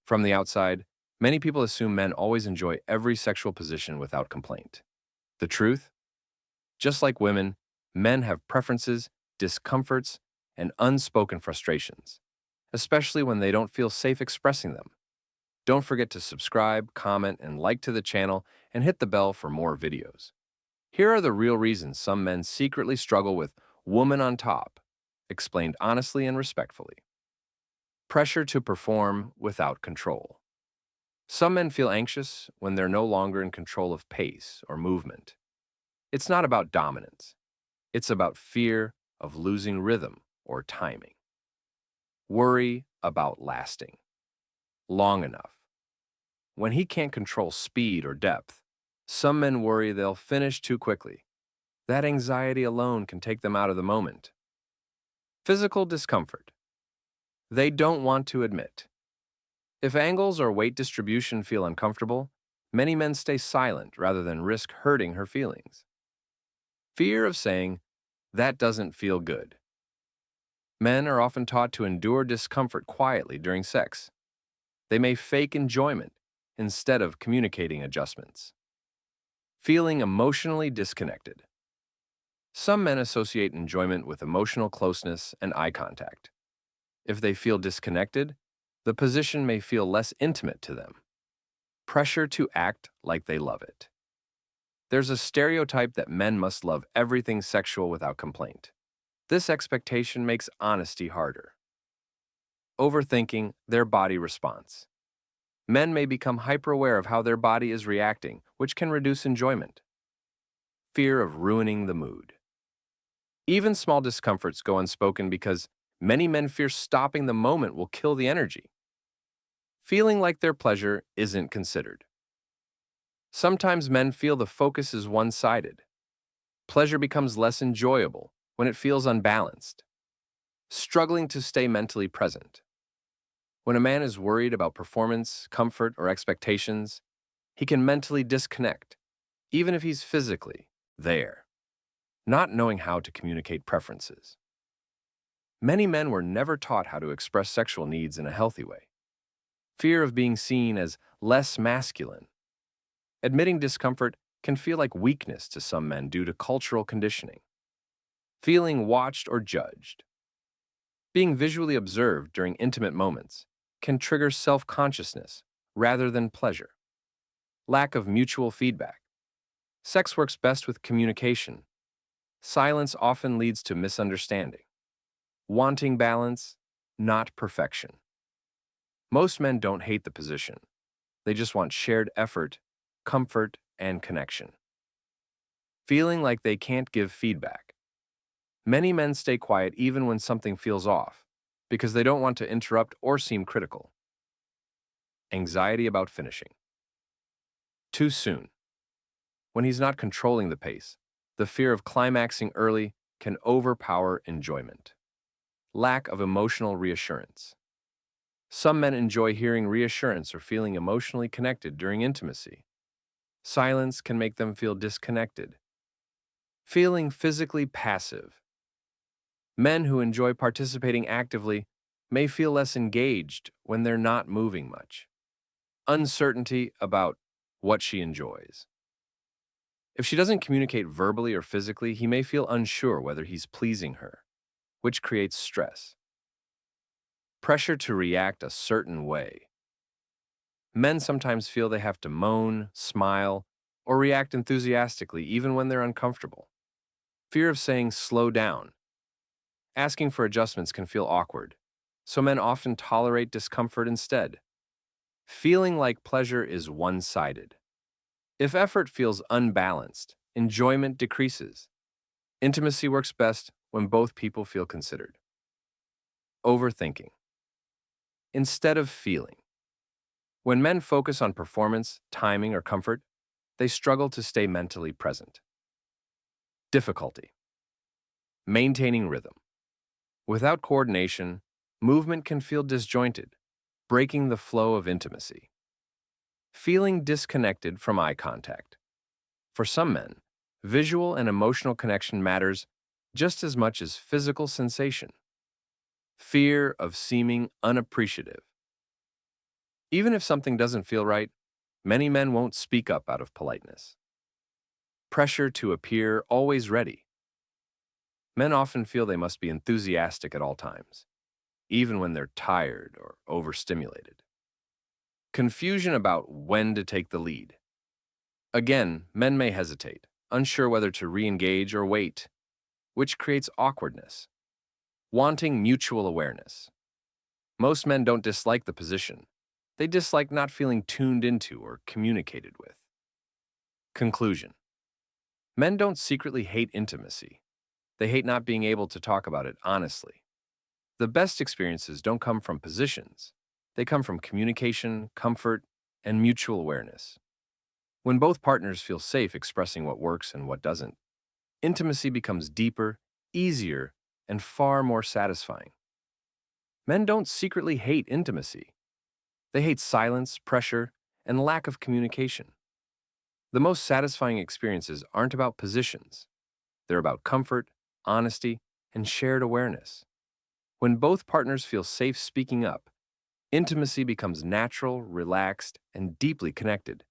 From the outside, many people assume men always enjoy every sexual position without complaint. The truth? Just like women, men have preferences, discomforts, and unspoken frustrations, especially when they don't feel safe expressing them. Don't forget to subscribe, comment, and like to the channel and hit the bell for more videos. Here are the real reasons some men secretly struggle with woman on top, explained honestly and respectfully. Pressure to perform without control. Some men feel anxious when they're no longer in control of pace or movement. It's not about dominance. It's about fear of losing rhythm or timing. Worry about lasting long enough. When he can't control speed or depth, some men worry they'll finish too quickly. That anxiety alone can take them out of the moment. Physical discomfort. They don't want to admit. If angles or weight distribution feel uncomfortable, many men stay silent rather than risk hurting her feelings. Fear of saying, "That doesn't feel good." Men are often taught to endure discomfort quietly during sex. They may fake enjoyment instead of communicating adjustments. Feeling emotionally disconnected. Some men associate enjoyment with emotional closeness and eye contact. If they feel disconnected, the position may feel less intimate to them. Pressure to act like they love it. There's a stereotype that men must love everything sexual without complaint. This expectation makes honesty harder. Overthinking their body response. Men may become hyper-aware of how their body is reacting, which can reduce enjoyment. Fear of ruining the mood. Even small discomforts go unspoken because many men fear stopping the moment will kill the energy. Feeling like their pleasure isn't considered. Sometimes men feel the focus is one-sided. Pleasure becomes less enjoyable when it feels unbalanced. Struggling to stay mentally present. When a man is worried about performance, comfort, or expectations, he can mentally disconnect, even if he's physically there, not knowing how to communicate preferences. Many men were never taught how to express sexual needs in a healthy way. Fear of being seen as less masculine. Admitting discomfort can feel like weakness to some men due to cultural conditioning. Feeling watched or judged. Being visually observed during intimate moments can trigger self-consciousness rather than pleasure. Lack of mutual feedback. Sex works best with communication. Silence often leads to misunderstanding. Wanting balance, not perfection. Most men don't hate the position. They just want shared effort, comfort, and connection. Feeling like they can't give feedback. Many men stay quiet even when something feels off, because they don't want to interrupt or seem critical. Anxiety about finishing. Too soon. When he's not controlling the pace, the fear of climaxing early can overpower enjoyment. Lack of emotional reassurance. Some men enjoy hearing reassurance or feeling emotionally connected during intimacy. Silence can make them feel disconnected. Feeling physically passive. Men who enjoy participating actively may feel less engaged when they're not moving much. Uncertainty about what she enjoys. If she doesn't communicate verbally or physically, he may feel unsure whether he's pleasing her, which creates stress. Pressure to react a certain way. Men sometimes feel they have to moan, smile, or react enthusiastically even when they're uncomfortable. Fear of saying slow down. Asking for adjustments can feel awkward, so men often tolerate discomfort instead. Feeling like pleasure is one-sided. If effort feels unbalanced, enjoyment decreases. Intimacy works best when both people feel considered. Overthinking. Instead of feeling. When men focus on performance, timing, or comfort, they struggle to stay mentally present. Difficulty. Maintaining rhythm. Without coordination, movement can feel disjointed, breaking the flow of intimacy. Feeling disconnected from eye contact. For some men, visual and emotional connection matters just as much as physical sensation. Fear of seeming unappreciative. Even if something doesn't feel right, many men won't speak up out of politeness. Pressure to appear always ready. Men often feel they must be enthusiastic at all times, even when they're tired or overstimulated. Confusion about when to take the lead. Again, men may hesitate, unsure whether to re-engage or wait, which creates awkwardness. Wanting mutual awareness. Most men don't dislike the position. They dislike not feeling tuned into or communicated with. Conclusion. Men don't secretly hate intimacy. They hate not being able to talk about it honestly. The best experiences don't come from positions. They come from communication, comfort, and mutual awareness. When both partners feel safe expressing what works and what doesn't, intimacy becomes deeper, easier, and far more satisfying. Men don't secretly hate intimacy. They hate silence, pressure, and lack of communication. The most satisfying experiences aren't about positions. They're about comfort, honesty, and shared awareness. When both partners feel safe speaking up, intimacy becomes natural, relaxed, and deeply connected.